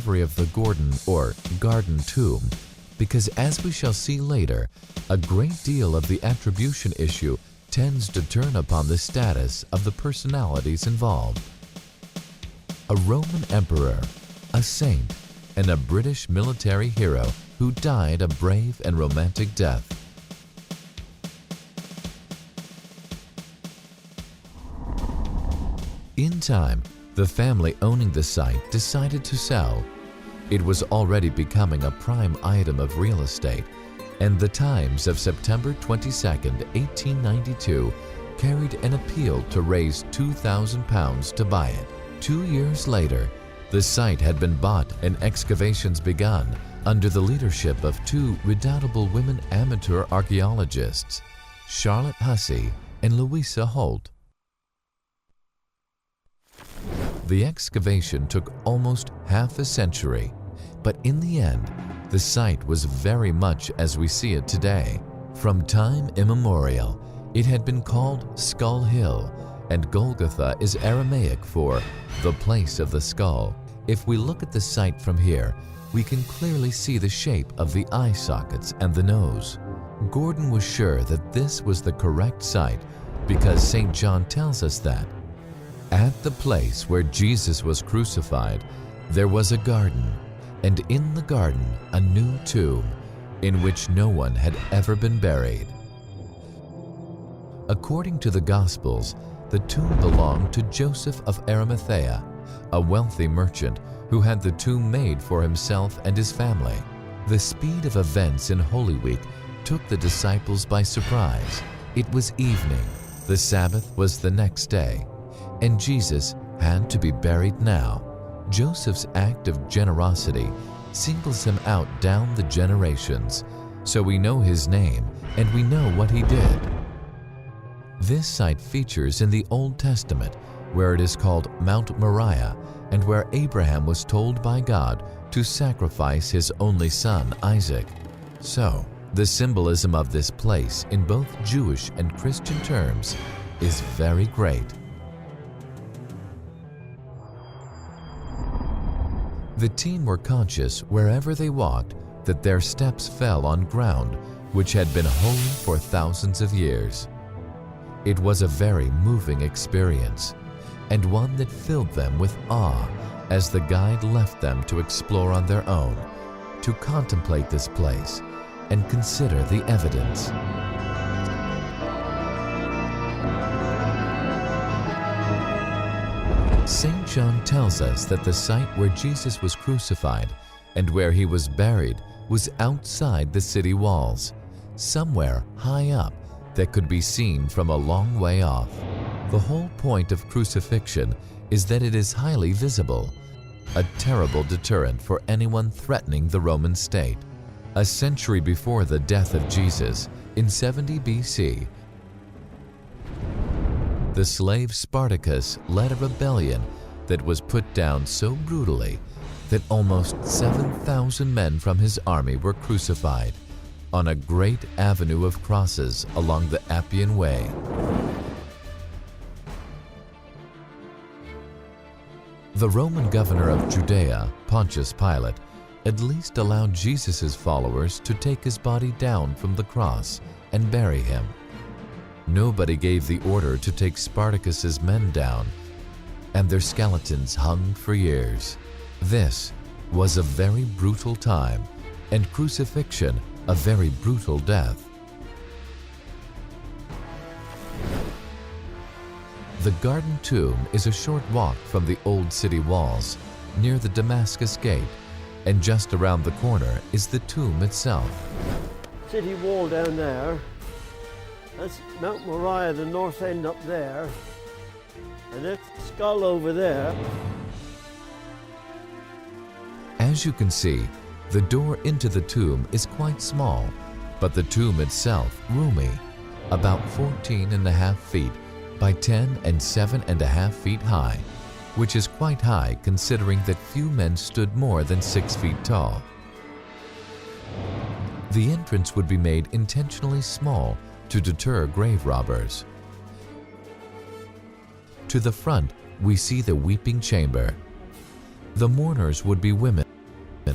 discovery of the Gordon or Garden tomb because, as we shall see later, a great deal of the attribution issue tends to turn upon the status of the personalities involved. A Roman emperor, a saint, and a British military hero who died a brave and romantic death. In time, the family owning the site decided to sell. It was already becoming a prime item of real estate, and the Times of September 22, 1892 carried an appeal to raise £2,000 to buy it. 2 years later, the site had been bought and excavations begun under the leadership of two redoubtable women amateur archaeologists, Charlotte Hussey and Louisa Holt. The excavation took almost half a century, but in the end, the site was very much as we see it today. From time immemorial, it had been called Skull Hill, and Golgotha is Aramaic for the place of the skull. If we look at the site from here, we can clearly see the shape of the eye sockets and the nose. Gordon was sure that this was the correct site because St. John tells us that at the place where Jesus was crucified, there was a garden, and in the garden a new tomb in which no one had ever been buried. According to the Gospels, the tomb belonged to Joseph of Arimathea, a wealthy merchant who had the tomb made for himself and his family. The speed of events in Holy Week took the disciples by surprise. It was evening, the Sabbath was the next day, and Jesus had to be buried now. Joseph's act of generosity singles him out down the generations, so we know his name and we know what he did. This site features in the Old Testament, where it is called Mount Moriah, and where Abraham was told by God to sacrifice his only son, Isaac. So, the symbolism of this place in both Jewish and Christian terms is very great. The team were conscious wherever they walked that their steps fell on ground which had been holy for thousands of years. It was a very moving experience, and one that filled them with awe as the guide left them to explore on their own, to contemplate this place and consider the evidence. St. John tells us that the site where Jesus was crucified and where he was buried was outside the city walls, somewhere high up that could be seen from a long way off. The whole point of crucifixion is that it is highly visible, a terrible deterrent for anyone threatening the Roman state. A century before the death of Jesus, in 70 BC, the slave Spartacus led a rebellion that was put down so brutally that almost 7,000 men from his army were crucified on a great avenue of crosses along the Appian Way. The Roman governor of Judea, Pontius Pilate, at least allowed Jesus' followers to take his body down from the cross and bury him. Nobody gave the order to take Spartacus's men down, and their skeletons hung for years. This was a very brutal time, and crucifixion a very brutal death. The Garden Tomb is a short walk from the old city walls, near the Damascus Gate, and just around the corner is the tomb itself. City wall down there. That's Mount Moriah, the north end up there, and that's the skull over there. As you can see, the door into the tomb is quite small, but the tomb itself roomy, about 14.5 feet by 10 and 7.5 feet high, which is quite high considering that few men stood more than 6 feet tall. The entrance would be made intentionally small to deter grave robbers. To the front, we see the weeping chamber. The mourners would be women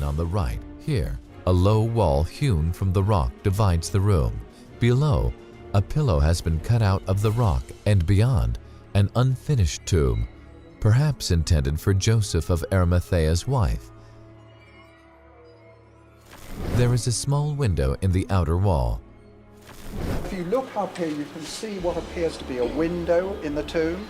on the right. Here, a low wall hewn from the rock divides the room. Below, a pillow has been cut out of the rock, and beyond, an unfinished tomb, perhaps intended for Joseph of Arimathea's wife. There is a small window in the outer wall. If you look up here, you can see what appears to be a window in the tomb.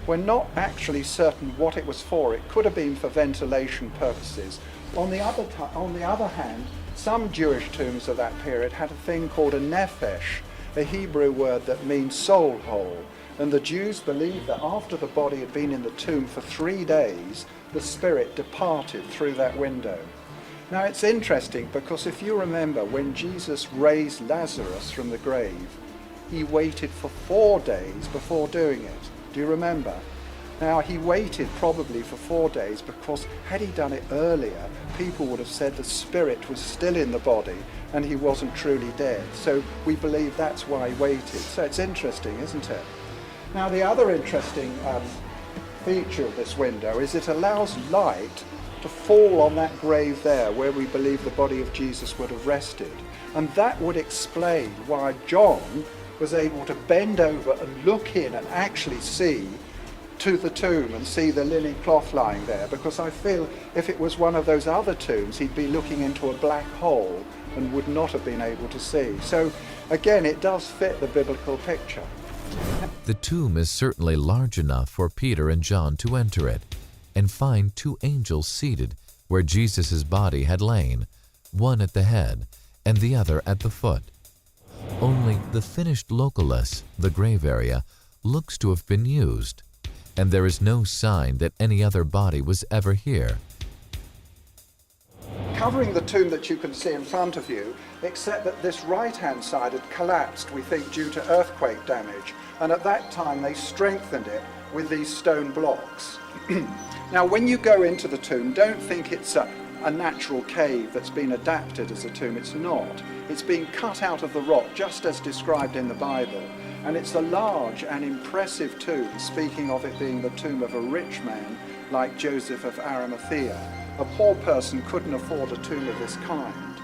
We're not actually certain what it was for. It could have been for ventilation purposes. On the other hand, some Jewish tombs of that period had a thing called a nephesh, a Hebrew word that means soul hole. And the Jews believed that after the body had been in the tomb for 3 days, the spirit departed through that window. Now it's interesting because if you remember when Jesus raised Lazarus from the grave, he waited for 4 days before doing it. Do you remember? Now he waited probably for 4 days because had he done it earlier, people would have said the spirit was still in the body and he wasn't truly dead. So we believe that's why he waited. So it's interesting, isn't it? Now the other interesting feature of this window is it allows light to fall on that grave there where we believe the body of Jesus would have rested. And that would explain why John was able to bend over and look in and actually see to the tomb and see the linen cloth lying there, because I feel if it was one of those other tombs he'd be looking into a black hole and would not have been able to see. So again, it does fit the biblical picture. The tomb is certainly large enough for Peter and John to enter it and find 2 angels seated where Jesus' body had lain, one at the head and the other at the foot. Only the finished loculus, the grave area, looks to have been used, and there is no sign that any other body was ever here. Covering the tomb that you can see in front of you, except that this right-hand side had collapsed, we think, due to earthquake damage, and at that time they strengthened it with these stone blocks. Now, when you go into the tomb, don't think it's a natural cave that's been adapted as a tomb. It's not. It's been cut out of the rock, just as described in the Bible. And it's a large and impressive tomb, speaking of it being the tomb of a rich man like Joseph of Arimathea. A poor person couldn't afford a tomb of this kind.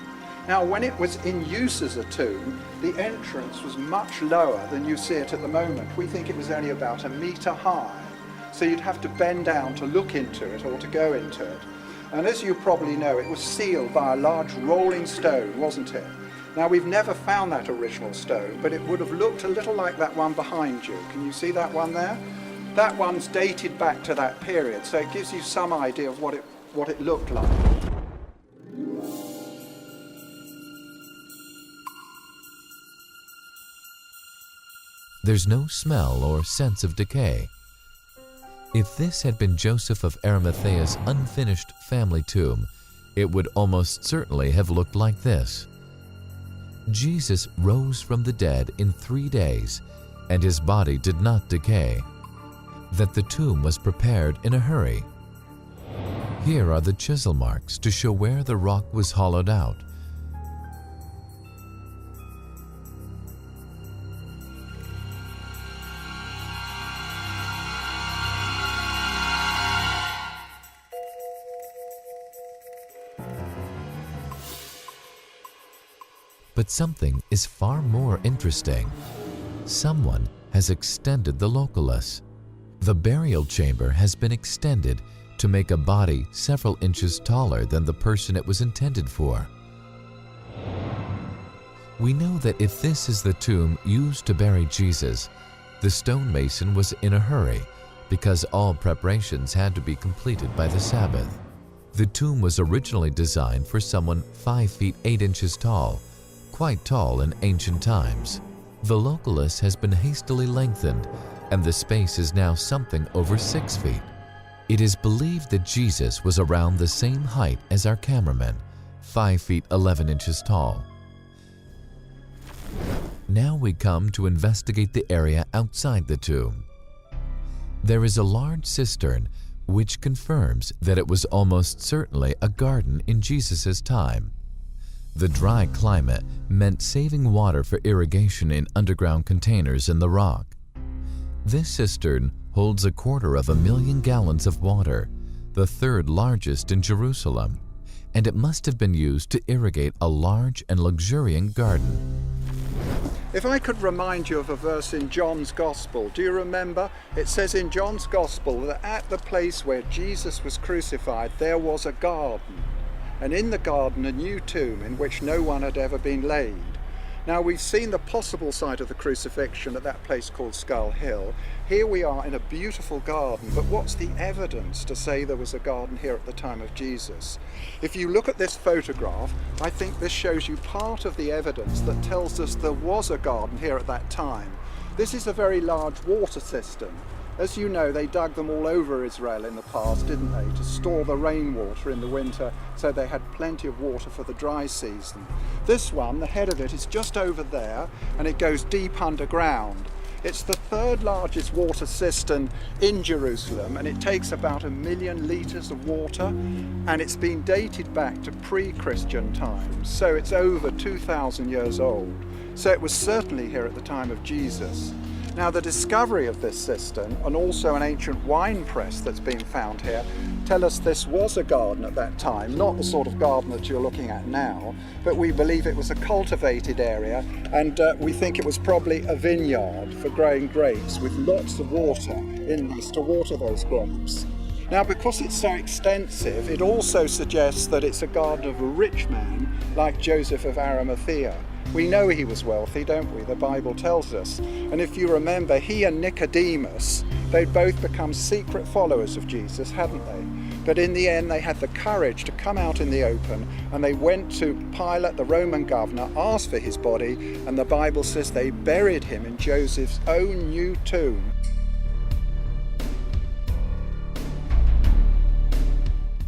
Now, when it was in use as a tomb, the entrance was much lower than you see it at the moment. We think it was only about 1 meter high. So you'd have to bend down to look into it or to go into it. And as you probably know, it was sealed by a large rolling stone, wasn't it? Now, we've never found that original stone, but it would have looked a little like that one behind you. Can you see that one there? That one's dated back to that period, so it gives you some idea of what it looked like. There's no smell or sense of decay. If this had been Joseph of Arimathea's unfinished family tomb, it would almost certainly have looked like this. Jesus rose from the dead in 3 days, and his body did not decay. That the tomb was prepared in a hurry. Here are the chisel marks to show where the rock was hollowed out. But something is far more interesting. Someone has extended the loculus. The burial chamber has been extended to make a body several inches taller than the person it was intended for. We know that if this is the tomb used to bury Jesus, the stonemason was in a hurry because all preparations had to be completed by the Sabbath. The tomb was originally designed for someone 5 feet 8 inches tall, quite tall in ancient times. The loculus has been hastily lengthened, and the space is now something over 6 feet. It is believed that Jesus was around the same height as our cameraman, 5 feet 11 inches tall. Now we come to investigate the area outside the tomb. There is a large cistern which confirms that it was almost certainly a garden in Jesus' time. The dry climate meant saving water for irrigation in underground containers in the rock. This cistern holds 250,000 gallons of water, the third largest in Jerusalem, and it must have been used to irrigate a large and luxuriant garden. If I could remind you of a verse in John's Gospel, do you remember? It says in John's Gospel that at the place where Jesus was crucified there was a garden, and in the garden a new tomb in which no one had ever been laid. Now we've seen the possible site of the crucifixion at that place called Skull Hill. Here we are in a beautiful garden, but what's the evidence to say there was a garden here at the time of Jesus? If you look at this photograph, I think this shows you part of the evidence that tells us there was a garden here at that time. This is a very large water system. As you know, they dug them all over Israel in the past, didn't they, to store the rainwater in the winter so they had plenty of water for the dry season. This one, the head of it, is just over there and it goes deep underground. It's the third largest water cistern in Jerusalem and it takes about 1 million litres of water, and it's been dated back to pre-Christian times, so it's over 2,000 years old. So it was certainly here at the time of Jesus. Now the discovery of this cistern and also an ancient wine press that's been found here tell us this was a garden at that time, not the sort of garden that you're looking at now, but we believe it was a cultivated area, and we think it was probably a vineyard for growing grapes with lots of water in this to water those grapes. Now because it's so extensive, it also suggests that it's a garden of a rich man like Joseph of Arimathea. We know he was wealthy, don't we? The Bible tells us. And if you remember, he and Nicodemus, they'd both become secret followers of Jesus, hadn't they? But in the end, they had the courage to come out in the open, and they went to Pilate, the Roman governor, asked for his body, and the Bible says they buried him in Joseph's own new tomb.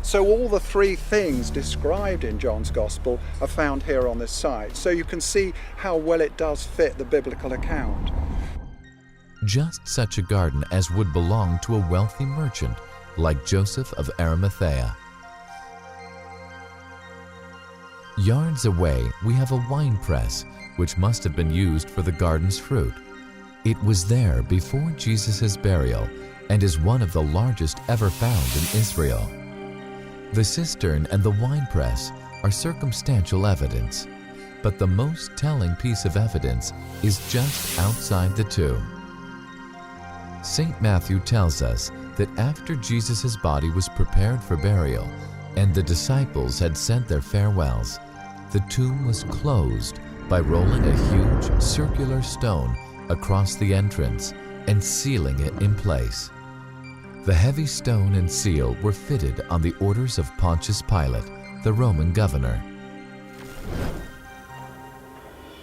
So all the three things described in John's Gospel are found here on this site. So you can see how well it does fit the biblical account. Just such a garden as would belong to a wealthy merchant like Joseph of Arimathea. Yards away, we have a wine press, which must have been used for the garden's fruit. It was there before Jesus' burial and is one of the largest ever found in Israel. The cistern and the winepress are circumstantial evidence, but the most telling piece of evidence is just outside the tomb. St. Matthew tells us that after Jesus' body was prepared for burial and the disciples had said their farewells, the tomb was closed by rolling a huge circular stone across the entrance and sealing it in place. The heavy stone and seal were fitted on the orders of Pontius Pilate, the Roman governor.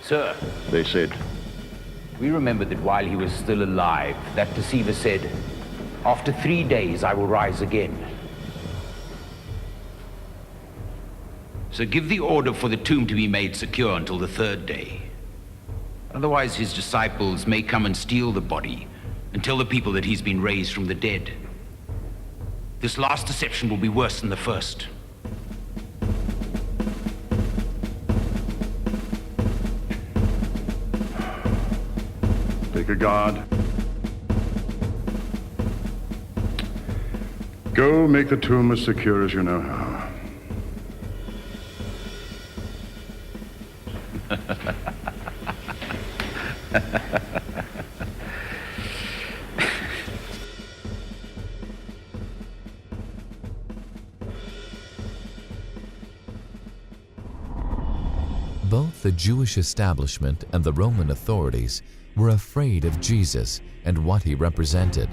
Sir, they said, we remember that while he was still alive, that deceiver said, "After 3 days I will rise again." So give the order for the tomb to be made secure until the 3rd day. Otherwise his disciples may come and steal the body and tell the people that he's been raised from the dead. This last deception will be worse than the first. Take a guard. Go make the tomb as secure as you know how. Both the Jewish establishment and the Roman authorities were afraid of Jesus and what he represented.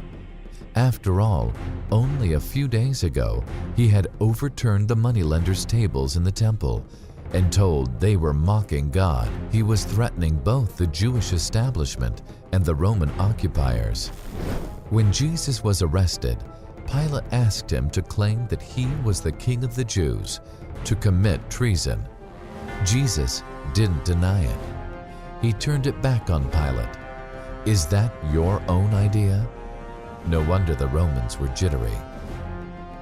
After all, only a few days ago, he had overturned the moneylenders' tables in the temple and told they were mocking God. He was threatening both the Jewish establishment and the Roman occupiers. When Jesus was arrested, Pilate asked him to claim that he was the King of the Jews, to commit treason. Jesus didn't deny it. He turned it back on Pilate. Is that your own idea? No wonder the Romans were jittery.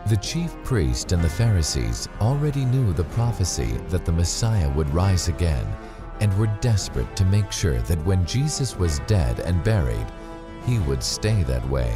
The chief priest and the Pharisees already knew the prophecy that the Messiah would rise again and were desperate to make sure that when Jesus was dead and buried, he would stay that way.